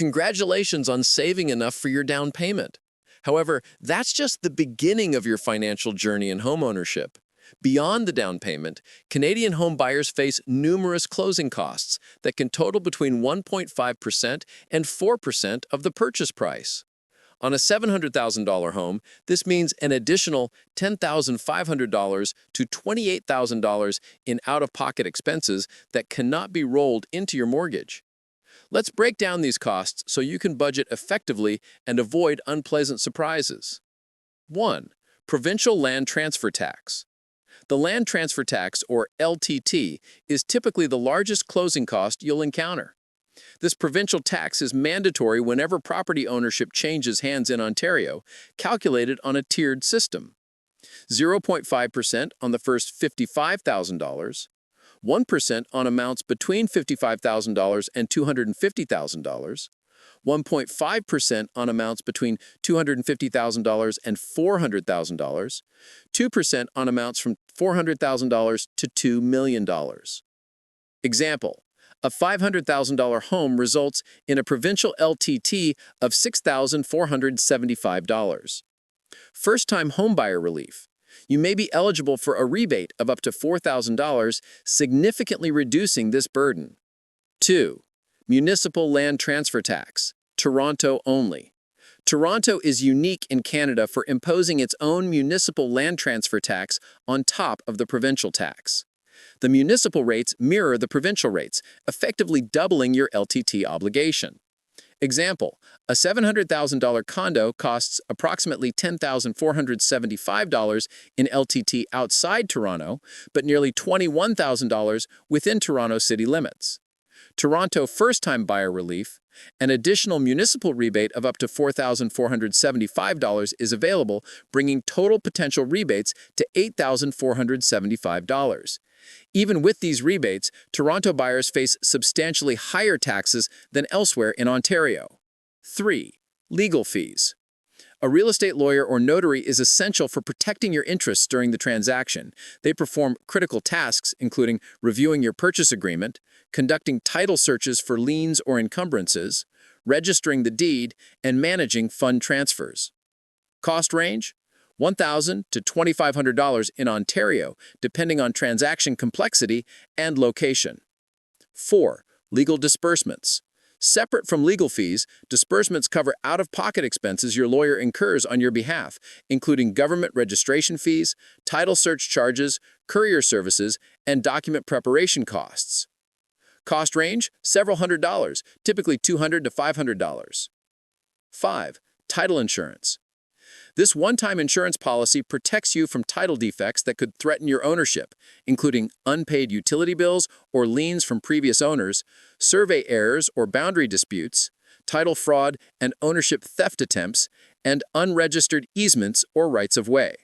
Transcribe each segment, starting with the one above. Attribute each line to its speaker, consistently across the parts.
Speaker 1: Congratulations on saving enough for your down payment. However, that's just the beginning of your financial journey in homeownership. Beyond the down payment, Canadian home buyers face numerous closing costs that can total between 1.5% and 4% of the purchase price. On a $700,000 home, this means an additional $10,500 to $28,000 in out-of-pocket expenses that cannot be rolled into your mortgage. Let's break down these costs so you can budget effectively and avoid unpleasant surprises. 1. Provincial Land Transfer Tax. The Land Transfer Tax, or LTT, is typically the largest closing cost you'll encounter. This provincial tax is mandatory whenever property ownership changes hands in Ontario, calculated on a tiered system. 0.5% on the first $55,000, 1% on amounts between $55,000 and $250,000, 1.5% on amounts between $250,000 and $400,000, 2% on amounts from $400,000 to $2 million. Example: a $500,000 home results in a provincial LTT of $6,475. First-time homebuyer relief. You may be eligible for a rebate of up to $4,000, significantly reducing this burden. 2. Municipal Land Transfer Tax, Toronto only. Toronto is unique in Canada for imposing its own municipal land transfer tax on top of the provincial tax. The municipal rates mirror the provincial rates, effectively doubling your LTT obligation. Example: a $700,000 condo costs approximately $10,475 in LTT outside Toronto, but nearly $21,000 within Toronto city limits. Toronto first-time buyer relief, an additional municipal rebate of up to $4,475 is available, bringing total potential rebates to $8,475. Even with these rebates, Toronto buyers face substantially higher taxes than elsewhere in Ontario. 3. Legal fees. A real estate lawyer or notary is essential for protecting your interests during the transaction. They perform critical tasks, including reviewing your purchase agreement, conducting title searches for liens or encumbrances, registering the deed, and managing fund transfers. Cost range: $1,000 to $2,500 in Ontario, depending on transaction complexity and location. 4. Legal disbursements. Separate from legal fees, disbursements cover out-of-pocket expenses your lawyer incurs on your behalf, including government registration fees, title search charges, courier services, and document preparation costs. Cost range: several $100s, typically $200 to $500. 5. Title insurance. This one-time insurance policy protects you from title defects that could threaten your ownership, including unpaid utility bills or liens from previous owners, survey errors or boundary disputes, title fraud and ownership theft attempts, and unregistered easements or rights of way.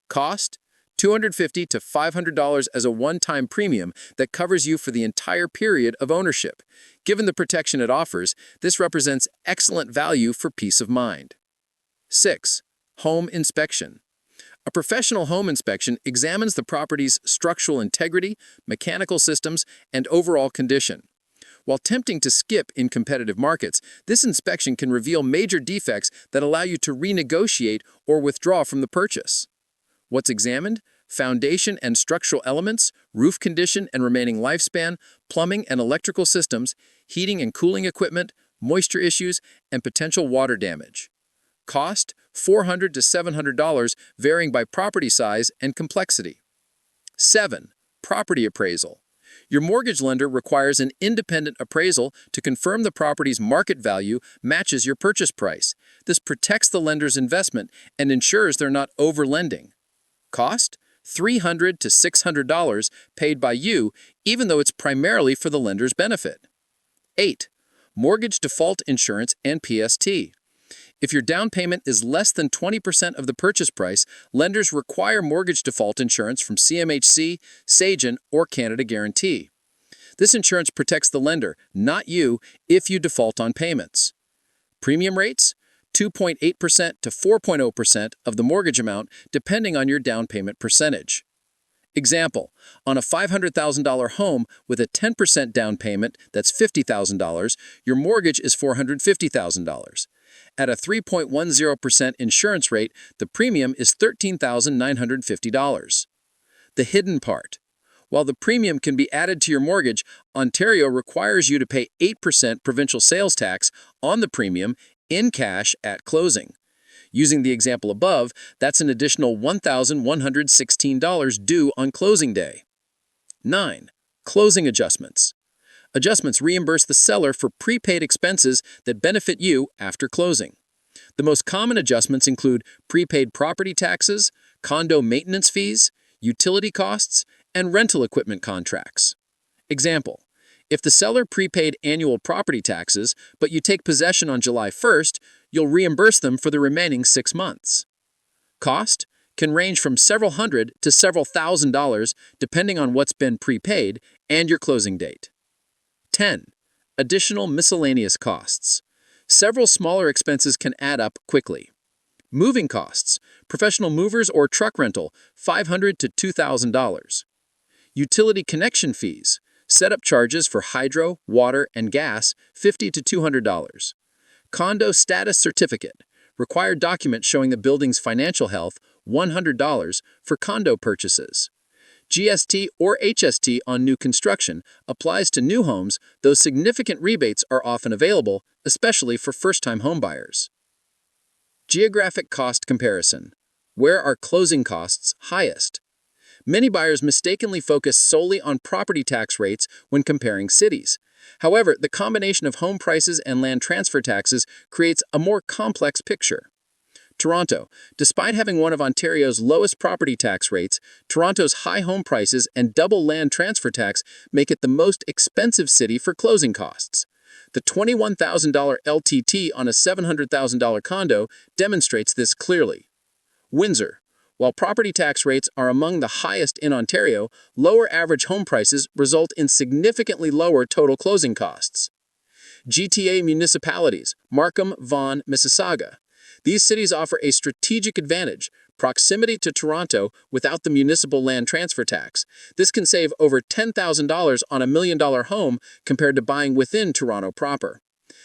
Speaker 1: Cost: $250 to $500 as a one-time premium that covers you for the entire period of ownership. Given the protection it offers, this represents excellent value for peace of mind. 6. Home inspection. A professional home inspection examines the property's structural integrity, mechanical systems, and overall condition. While tempting to skip in competitive markets, this inspection can reveal major defects that allow you to renegotiate or withdraw from the purchase. What's examined? Foundation and structural elements, roof condition and remaining lifespan, plumbing and electrical systems, heating and cooling equipment, moisture issues, and potential water damage. Cost: $400 to $700, varying by property size and complexity. 7. Property appraisal. Your mortgage lender requires an independent appraisal to confirm the property's market value matches your purchase price. This protects the lender's investment and ensures they're not overlending. Cost: $300 to $600, paid by you, even though it's primarily for the lender's benefit. 8. Mortgage default insurance and PST. If your down payment is less than 20% of the purchase price, lenders require mortgage default insurance from CMHC, Sagen, or Canada Guarantee. This insurance protects the lender, not you, if you default on payments. Premium rates: 2.8% to 4.0% of the mortgage amount, depending on your down payment percentage. Example, on a $500,000 home with a 10% down payment, that's $50,000, your mortgage is $450,000. At a 3.10% insurance rate, the premium is $13,950. The hidden part. While the premium can be added to your mortgage, Ontario requires you to pay 8% provincial sales tax on the premium in cash at closing. Using the example above, that's an additional $1,116 due on closing day. 9. Closing adjustments. Adjustments reimburse the seller for prepaid expenses that benefit you after closing. The most common adjustments include prepaid property taxes, condo maintenance fees, utility costs, and rental equipment contracts. Example, if the seller prepaid annual property taxes, but you take possession on July 1st, you'll reimburse them for the remaining 6 months. Cost can range from several hundred to several $1,000s depending on what's been prepaid and your closing date. 10. Additional miscellaneous costs. Several smaller expenses can add up quickly. Moving costs, professional movers or truck rental, $500 to $2,000. Utility connection fees, setup charges for hydro, water, and gas, $50 to $200. Condo status certificate, required document showing the building's financial health, $100 for condo purchases. GST or HST on new construction applies to new homes, though significant rebates are often available, especially for first-time homebuyers. Geographic cost comparison. Where are closing costs highest? Many buyers mistakenly focus solely on property tax rates when comparing cities. However, the combination of home prices and land transfer taxes creates a more complex picture. Toronto. Despite having one of Ontario's lowest property tax rates, Toronto's high home prices and double land transfer tax make it the most expensive city for closing costs. The $21,000 LTT on a $700,000 condo demonstrates this clearly. Windsor. While property tax rates are among the highest in Ontario, lower average home prices result in significantly lower total closing costs. GTA municipalities, Markham, Vaughan, Mississauga. These cities offer a strategic advantage, proximity to Toronto without the municipal land transfer tax. This can save over $10,000 on a $1 million home compared to buying within Toronto proper.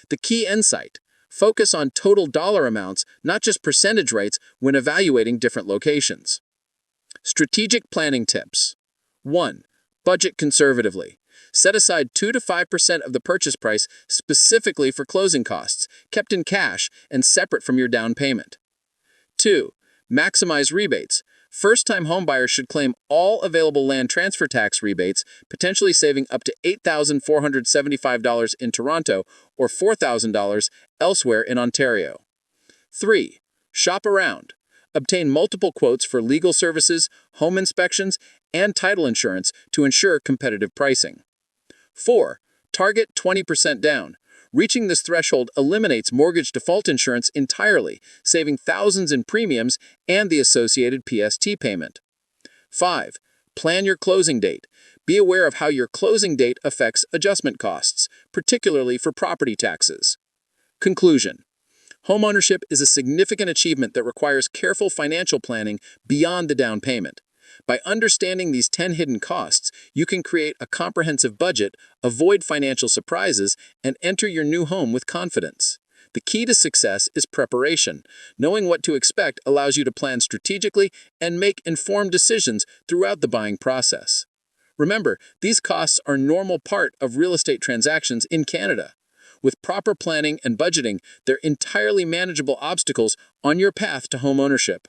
Speaker 1: The key insight: focus on total dollar amounts, not just percentage rates, when evaluating different locations. Strategic planning tips. 1. Budget conservatively. Set aside 2 to 5% of the purchase price specifically for closing costs, kept in cash and separate from your down payment. 2. Maximize rebates. First-time homebuyers should claim all available land transfer tax rebates, potentially saving up to $8,475 in Toronto or $4,000 elsewhere in Ontario. 3. Shop around. Obtain multiple quotes for legal services, home inspections, and title insurance to ensure competitive pricing. 4. Target 20% down. Reaching this threshold eliminates mortgage default insurance entirely, saving thousands in premiums and the associated PST payment. 5. Plan your closing date. Be aware of how your closing date affects adjustment costs, particularly for property taxes. Conclusion. Homeownership is a significant achievement that requires careful financial planning beyond the down payment. By understanding these 10 hidden costs, you can create a comprehensive budget, avoid financial surprises, and enter your new home with confidence. The key to success is preparation. Knowing what to expect allows you to plan strategically and make informed decisions throughout the buying process. Remember, these costs are a normal part of real estate transactions in Canada. With proper planning and budgeting, they're entirely manageable obstacles on your path to homeownership.